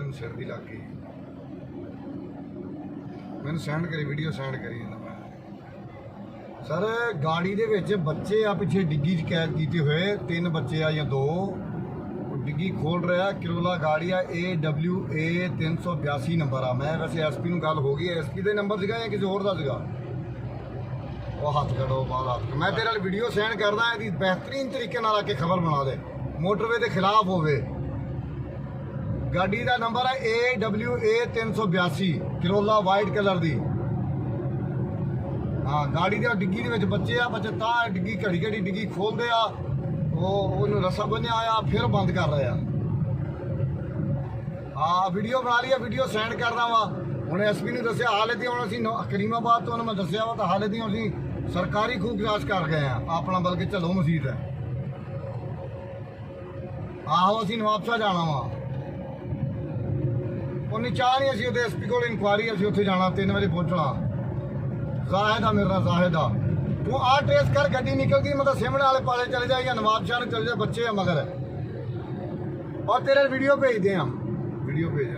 मैंने सिर दी लग गई मैंने सेंड करी वीडियो सेंड करी सर गाड़ी दे विच बच्चे आ पिछे डिग्गी च कैद कीते हुए 3 बच्चे आ या 2 डिग्गी खोल रहा किरोला गाड़ी आ AWA 382 नंबर आ मैं वैसे SP नूं गल हो गई SP दे नंबर सीगा या किसी होर दा सीगा वो हाथ कड़ो बाल हाथ मैं तेरे नाल वीडियो सेंड करदा इहदी बेहतरीन तरीके नाल आके खबर बना दे मोटरवे के खिलाफ होवे गाड़ी का नंबर है AWA 382 किरोला वाइट कलर दी हाँ गाड़ी के डिग्गी के बच्चे आ बच्चे ता डिग्गी घड़ी घड़ी डिग्गी खोलते आ वो रस्सा बनिया आया फिर बंद कर रहे हैं हाँ वीडियो बना ली वीडियो सेंड करना वा हूँ SP ने दसिया हाले दी हम असी करीमाबाद तो मैं दसिया वा तो हाले दी असी सरकारी खूब क्रॉस कर गए हैं अपना बल्कि चलो मसीत है आहो असी नवाबशाह जाना वा उन्हें चाह नहीं असी SP को इंक्वायरी असी उत्थे जाना 3 बजे पहुंचना जाहिदा मेरा जाहिदा तू आ ट्रेस कर गड्डी निकलती मतलब सिमड़े वाले पासे चले जाए या नवाबशाह चले जाए बच्चे मगर और तेरे वीडियो भेजते हैं हम वीडियो भेज